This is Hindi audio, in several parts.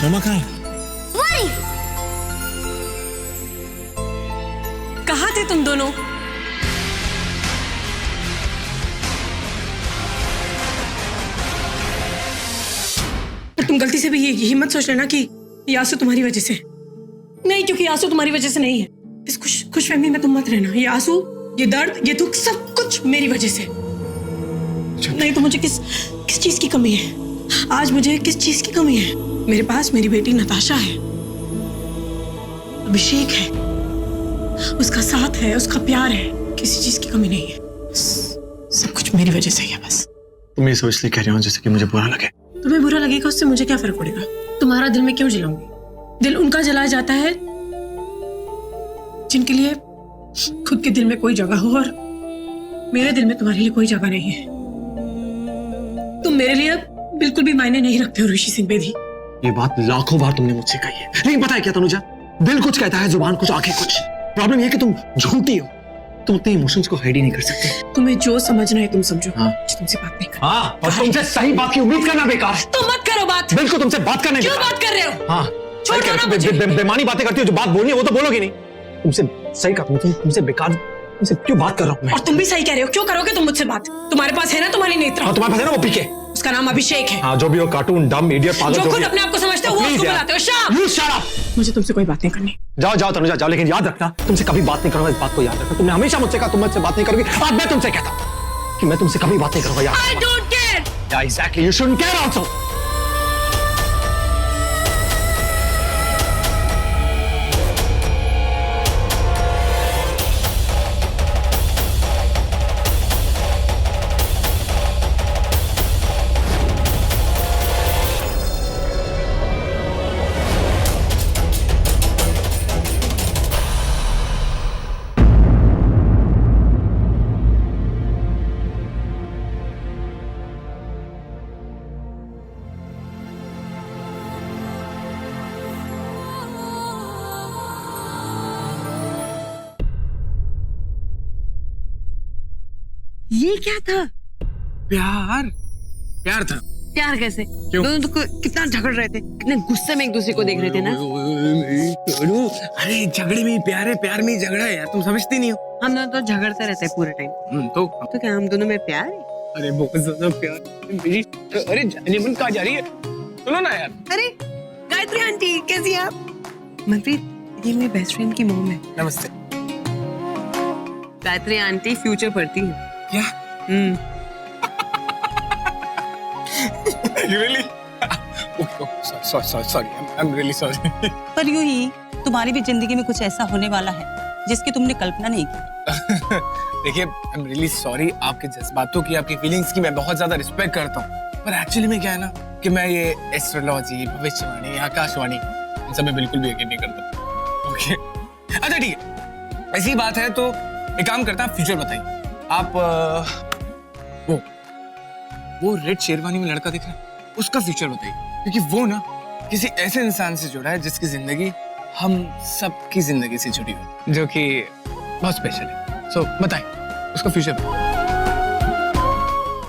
मम्मा कहाँ है? वही। कहाँ थे तुम दोनों? पर तुम गलती से भी ये मत सोच लेना कि ये आंसू तुम्हारी वजह से नहीं, क्योंकि आंसू तुम्हारी वजह से नहीं है। इस खुशफहमी में तुम मत रहना। ये आंसू, ये दर्द, ये दुख सब कुछ मेरी वजह से। नहीं तो मुझे किस चीज की कमी है? आज मुझे किस चीज की कमी है? मेरे पास मेरी बेटी नताशा है, अभिषेक है, उसका साथ है, उसका प्यार है। किसी चीज की कमी नहीं है। सब कुछ मेरी वजह से ही है बस। तुम ये सोच ले कह रहे हो जैसे कि मुझे बुरा लगे। तुम्हें बुरा लगेगा उससे मुझे क्या फर्क पड़ेगा? तुम्हारा दिल मैं क्यों जलाऊंगी? दिल उनका जलाया जाता है जिनके लिए खुद के दिल में कोई जगह हो, और मेरे दिल में तुम्हारे लिए कोई जगह नहीं है। तुम मेरे लिए बिल्कुल भी मायने नहीं रखते हो ऋषि सिंह बेदी। ये बात लाखों बार तुमने मुझसे कही है, लेकिन पता है क्या तनुजा, दिल कुछ कहता है, जुबान कुछ, आंखें कुछ। प्रॉब्लम ये है कि तुम झूठी हो, तुम अपने इमोशंस को हाइड ही नहीं कर सकते। तुम्हें जो समझना है तुम समझो। हाँ। मुझे तुमसे बात नहीं करनी। हाँ, और तुमसे सही बात की उम्मीद करना बेकार है। तुम मत करो बात। बिल्कुल तुमसे बात करने क्यों बात कर रहे हो? हाँ, छोड़ो ना मुझे। बेमानी बातें करती हो, जो बात बोलनी है वो तो बोलोगे नहीं। तुमसे सही कहा, तुमसे बेकार, तुमसे क्यों बात कर रहा हूँ मैं? और तुम भी सही कह रहे हो। क्यों करोगे तुम मुझसे बात? तुम्हारे पास है ना तुम्हारी नेत्रा। हाँ, तुम्हारे पास है ना वो पीके। उसका नाम अभिषेक है। हाँ, जो भी हो, कार्टून, डम, इडियट, पागल, जो खुद अपने आप को समझते हो वो उसको बुलाते हो। मुझे तुमसे कोई बात नहीं करनी। जाओ जाओ तनुजा जाओ, लेकिन याद रखना तुमसे कभी बात नहीं करूंगा। इस बात को याद रखना। तुमने हमेशा मुझसे कहा तुम मुझसे बात नहीं करोगी, आज मैं तुमसे कहता हूं कि मैं तुमसे कभी बात नहीं करूंगा। याद I don't care. Yeah, exactly. You shouldn't care also. ये क्या था? प्यार था। प्यार कैसे? क्यों? दोनों तो कितना झगड़ रहे थे, कितने गुस्से में एक दूसरे को देख रहे थे ना। अरे झगड़े में ही प्यार है, प्यार में ही झगड़ा है यार, तुम समझती नहीं हो। हम दोनों तो झगड़ते रहते हैं पूरे टाइम। तो क्या हम दोनों में प्यार है? अरे बहुत ज्यादा प्यार मेरी। अरे जानेमन कहाँ जा रही है? सुनो ना यार। अरे गायत्री आंटी कैसी हैं आप? मनप्रीत, ये मेरी बेस्ट फ्रेंड की मॉम है। नमस्ते। गायत्री आंटी फ्यूचर पढ़ती है। क्या? Really? Sorry. I'm really sorry. पर यूं ही तुम्हारी भी जिंदगी में कुछ ऐसा होने वाला है जिसकी तुमने कल्पना नहीं की। देखिए, I'm really sorry। आपके जज्बातों की, आपकी फीलिंग्स की मैं बहुत ज्यादा रिस्पेक्ट करता हूँ, पर एक्चुअली में क्या है ना कि मैं ये एस्ट्रोलॉजी, भविष्यवाणी, आकाशवाणी इन सब में बिल्कुल भी यकीन नहीं करता। ओके, अच्छा ठीक है, ऐसी बात है तो एक काम करता, आप फ्यूचर बताइए। आप वो रेड शेरवानी में लड़का दिख रहा है, उसका फ्यूचर बताइए, क्योंकि वो ना किसी ऐसे इंसान से जुड़ा है जिसकी जिंदगी हम सबकी जिंदगी से जुड़ी हो, जो कि बहुत स्पेशल है। सो बताइए उसका फ्यूचर।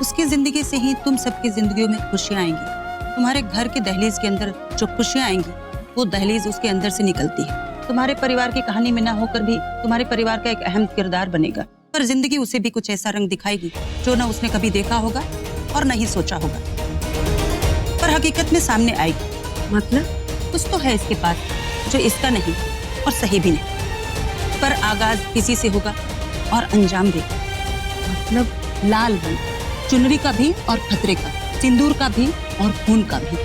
उसकी जिंदगी से ही तुम सबकी जिंदगियों में खुशियां आएंगी। तुम्हारे घर के दहलीज के अंदर जो खुशियां आएंगी वो दहलीज उसके अंदर से निकलती है। तुम्हारे परिवार की कहानी में ना होकर भी तुम्हारे परिवार का एक अहम किरदार बनेगा, पर जिंदगी उसे भी कुछ ऐसा रंग दिखाएगी जो ना उसने कभी देखा होगा और नहीं सोचा होगा, पर हकीकत में सामने आएगी। मतलब कुछ तो है इसके पास जो इसका नहीं और सही भी नहीं, पर आगाज किसी से होगा और अंजाम देगा। मतलब लाल रंग, चुनरी का भी और खतरे का, सिंदूर का भी और खून का भी।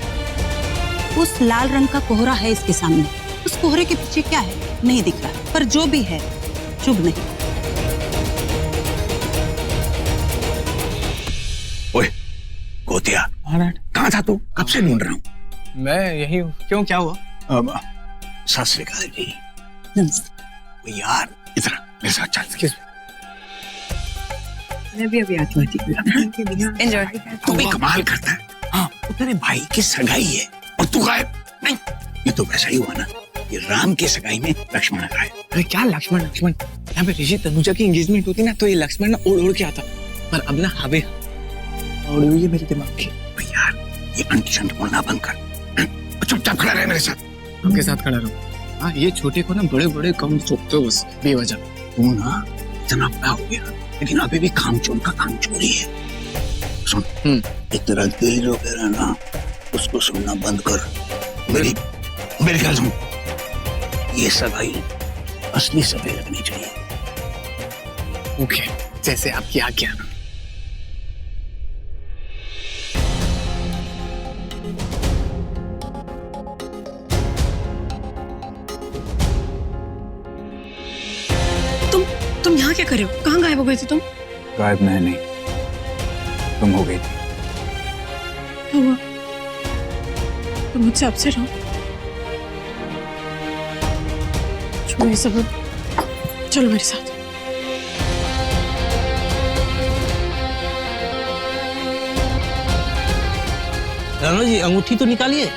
उस लाल रंग का कोहरा है इसके सामने, उस कोहरे के पीछे क्या है नहीं दिख रहा, पर जो भी है शुभ नहीं। ओए गोतिया, कहाँ था तू? कब से ढूंढ रहा हूँ। मैं यही हूँ। क्यों, क्या हुआ? सत श्री अकाल जी। नमस्ते। ओ यार इधर मेरे साथ चल। Excuse मैं भी अभी आती हूँ। एंजॉय। तू भी कमाल करता है। हाँ, वो तेरे भाई की सगाई है और तू गायब। नहीं, ये तो वैसा ही हुआ ना, ये राम की सगाई में लक्ष्मण गायब। अरे क्या लक्ष्मण? यहाँ पे ऋषि तनुजा की एंगेजमेंट होती ना तो ये लक्ष्मण ना उड़ के आता, पर अब ना हवे उड़ हुई है मेरे दिमाग की। यार ये अंटी शंट बोलना बंद कर। चुपचाप खड़ा रहे मेरे साथ। आपके साथ खड़ा रहूं। हाँ, ये छोटे को ना बड़े बड़े कम चुपते हो बस बेवजह। तू ना इतना बड़ा हो गया, लेकिन अभी भी काम चोर का काम चोरी है। सुन, एक तेरा दिल जो कह रहा है ना, उसको सुनना बंद कर। मेरी ख्याल सुन, ये सगाई असली सगाई लगनी चाहिए। ओके, जैसे आपकी आज्ञा ना। तुम यहाँ क्या कर रहे हो? कहाँ गायब हो गए थे तुम? गायब मैं नहीं, तुम हो गई थी। क्या हुआ? तुम मुझसे अपसेट हो? छोड़ो ये सब, चलो मेरे साथ। राणा जी, अंगूठी तो निकालिए।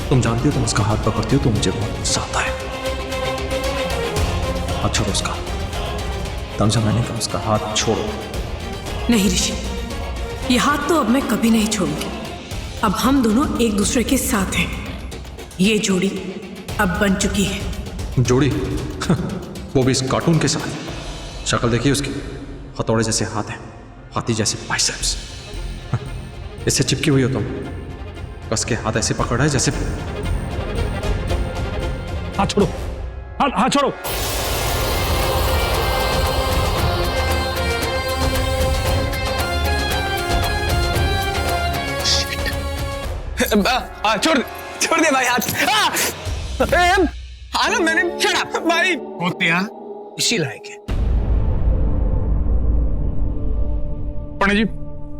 तुम जानती हो, तुम उसका हाथ पकड़ती हो तो मुझे बहुत गुस्सा आता है। हाथ छोड़ो उसका। तनुजा, मैंने कहा उसका हाथ छोड़ो। नहीं ऋषि, ये हाथ तो अब मैं कभी नहीं छोड़ूंगी। अब हम दोनों एक दूसरे के साथ हैं। ये जोड़ी अब बन चुकी है। जोड़ी? वो भी इस कार्टून के साथ। शक्ल देखिए उसकी, हथौड़े जैसे हाथ हैं, हाथी जैसे बाइसेप्स। इससे चिपकी हुई हो तुम। कस के हाथ ऐसे पकड़ा है जैसे। हाथ छोड़ो, हाथ छोड़ो। छोड़ दे भाई हाथ। हाँ ना, मैंने शट अप भाई। होते हैं इसी लायक है। पंडित जी,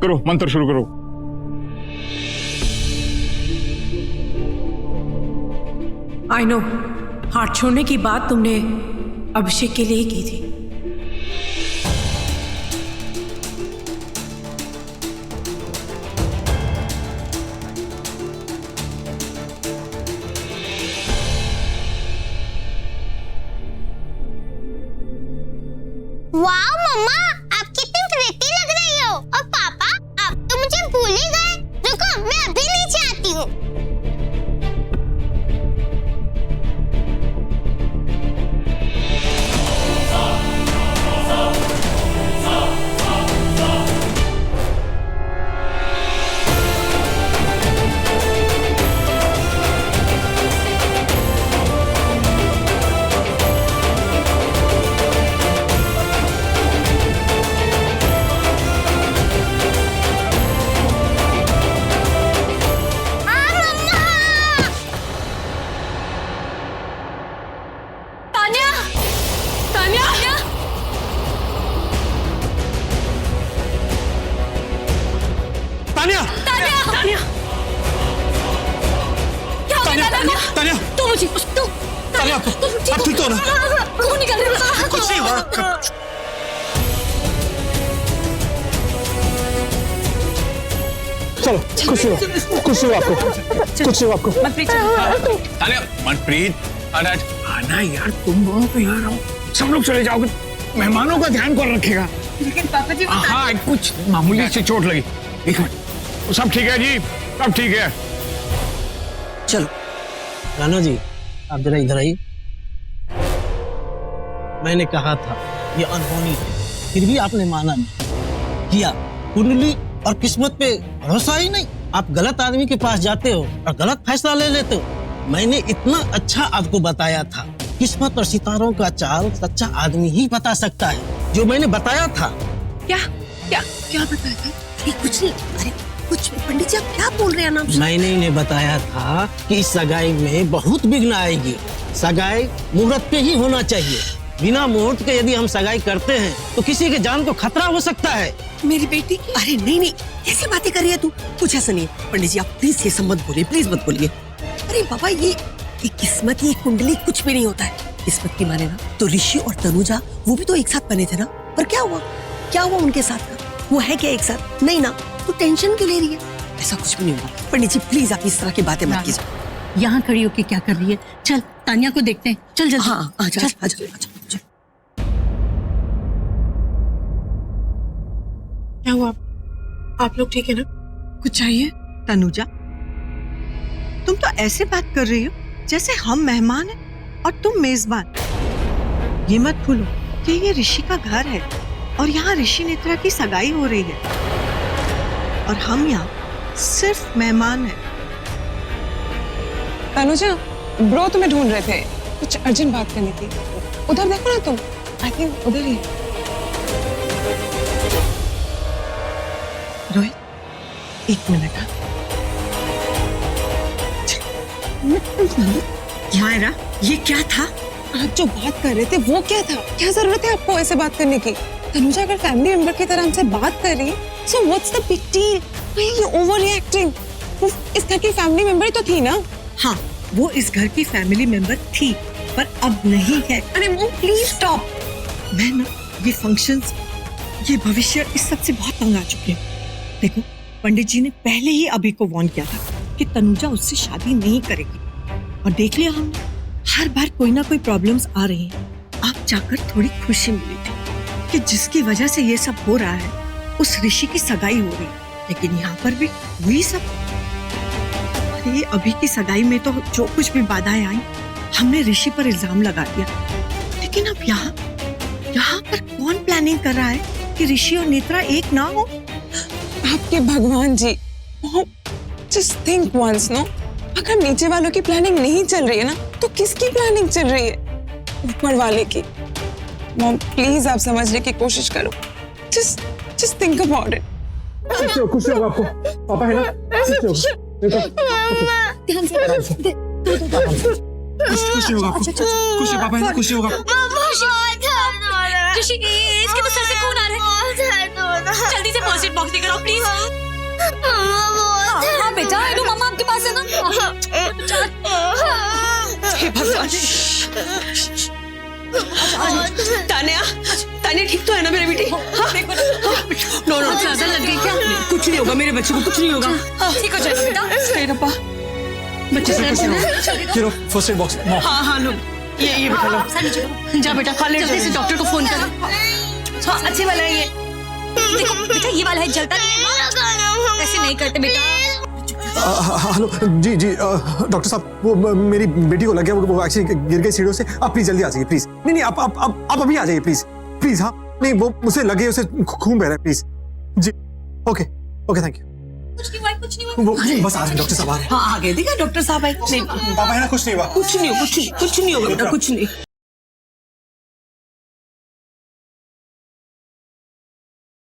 करो मंत्र शुरू करो। आई नो, हाथ छोड़ने की बात तुमने अभिषेक के लिए की थी। वाह मम्मा, आप कितनी प्रीति लग रही हो। और पापा, आप तो मुझे भूल ही गए। रुको, मैं अभी नीचे आती हूँ। अब ठीक तो ना? खून निकल रहा है। कुछ नहीं हुआ। चलो, खुशी हो आपको, खुशी हो आपको। तानिया, मनप्रीत, आना यार, तुम दोनों तो यहाँ रहो। सब लोग चले जाओगे, मेहमानों का ध्यान कौन रखेगा? लेकिन पापा जी, हाँ, कुछ मामूली सी चोट लगी। एक मिनट, सब ठीक है जी, सब ठीक है। चलो राणा जी, आप जरा इधर आइए। मैंने कहा था ये अनहोनी है, फिर भी आपने माना नहीं किया। कुंडली और किस्मत पे भरोसा ही नहीं। आप गलत आदमी के पास जाते हो और गलत फैसला ले लेते हो। मैंने इतना अच्छा आपको बताया था। किस्मत और सितारों का चाल सच्चा आदमी ही बता सकता है, जो मैंने बताया था। क्या क्या क्या बताया था? अरे कुछ नहीं, अरे कुछ पंडित जी, आप क्या बोल रहे हैं नाम? मैंने इन्हें बताया था कि इस सगाई में बहुत विघ्न आएगी। सगाई मुहूर्त पे ही होना चाहिए। बिना मुहूर्त के यदि हम सगाई करते हैं तो किसी के जान को खतरा हो सकता है। मेरी बेटी, अरे नहीं नहीं, कैसी बातें कर रही है तू? कुछ ऐसा नहीं है पंडित जी, आप प्लीज ये सब मत बोलिए, प्लीज मत बोलिए। अरे बाबा, ये किस्मत, ये कुंडली कुछ भी नहीं होता है। किस्मत की माने ना तो ऋषि और तनुजा वो भी तो एक साथ बने थे ना। पर क्या हुआ, क्या हुआ उनके साथ का? वो है क्या एक साथ? नहीं ना, तो टेंशन क्यों ले रही है? ऐसा कुछ भी नहीं होगा। पंडित जी प्लीज आप इस तरह की बातें मत कीजिए। यहाँ खड़ी होके क्या कर रही है? चल तानिया को देखते हैं, चल जल्दी। हाँ आजा आजा आजा आजा। क्या हुआ? आप लोग ठीक है ना? कुछ चाहिए? तनुजा, तुम तो ऐसे बात कर रही हो जैसे हम मेहमान हैं और तुम मेजबान। ये मत भूलो कि ये ऋषि का घर है और यहाँ ऋषि नेत्रा की सगाई हो रही है और हम यहाँ सिर्फ मेहमान हैं। तनुजा, ब्रो तुम्हें ढूंढ रहे थे, कुछ अर्जेंट बात करनी थी। उधर देखो ना तुम, आई थिंक उधर ही। रोहित, एक मिनट। मायरा, ये क्या था? आप जो बात कर रहे थे वो क्या था? क्या जरूरत है आपको ऐसे बात करने की? तनुजा अगर फैमिली मेंबर की तरह हमसे बात कर रही है, so what's the big deal? Why are you overreacting? वो इस घर की फैमिली मेंबर ही तो थी ना? हाँ, वो इस घर की फैमिली मेंबर थी, पर अब नहीं है। अरे मॉम प्लीज स्टॉप। मैं ना ये फंक्शंस, ये भविष्य, इस सब से बहुत तंग आ चुके हैं। देखो, पंडित जी ने पहले ही अभी को वार्न किया था कि तनुजा उससे शादी नहीं करेगी, और देख लिया हमने, हर बार कोई ना कोई प्रॉब्लम्स आ रही हैं। आप जाकर थोड़ी खुशी मिली थी कि जिसकी वजह से ये सब हो रहा है, उस ऋषि की सगाई हो रही है, लेकिन यहाँ पर भी वही सब। ये अभी की सगाई में तो जो कुछ भी बाधाएं आई, हमने ऋषि पर इल्जाम लगा दिया, लेकिन अब यहाँ पर कौन प्लानिंग कर रहा है कि ऋषि और नेत्रा एक ना हो? आपके भगवान जी, जस्ट थिंक वंस, नो? अगर नीचे वालों की प्लानिंग नहीं चल रही है ना, तो किसकी प्लानिंग चल रही है? ऊपर वाले की। मॉम प्लीज आप समझने की कोशिश करो, जस्ट थिंक अबाउट इट। खुशी होगा आपको, पापा है ना? खुशी होगा आपको, खुशी पापा है ना? खुशी होगा। ऋषि, इसके तो सर से खून आ रहा है। जल्दी से फर्स्ट एड बॉक्स लेकर आओ प्लीज। हाँ बेटा, मम्मा आपके पास है ना? हे भगवान। तानिया, तानिया ठीक तो है ना मेरी बेटी? नो नो, ज्यादा लग गई क्या? कुछ नहीं होगा मेरे बच्चे को, कुछ नहीं होगा। ठीक हो जाएगा बेटा। हे रब्बा, बच्चे से फर्स्ट एड बॉक्स। हाँ लो, ये बेटा लो। जा बेटा, जल्दी से डॉक्टर को फोन कर। हाँ, अच्छे वाला है ये। देखो बेटा, ये वाला है, जलता नहीं है। ऐसे नहीं करते बेटा। हेलो जी जी, डॉक्टर साहब, वो मेरी बेटी को लग गया, वो एक्चुअली गिर गई सीढ़ियों से। आप प्लीज जल्दी आ जाइए प्लीज। नहीं आप अभी आ जाइए प्लीज प्लीज। हाँ नहीं, वो मुझे लगे, उसे खून बह रहा है प्लीज। जी ओके थैंक यू। कुछ नहीं हुआ, कुछ नहीं हुआ। वो बस आ रहे हैं, डॉक्टर साहब आ रहे हैं। हाँ आ गए, देखा डॉक्टर साहब आए। पापा है ना? कुछ नहीं हुआ, कुछ नहीं होगा बेटा, कुछ नहीं।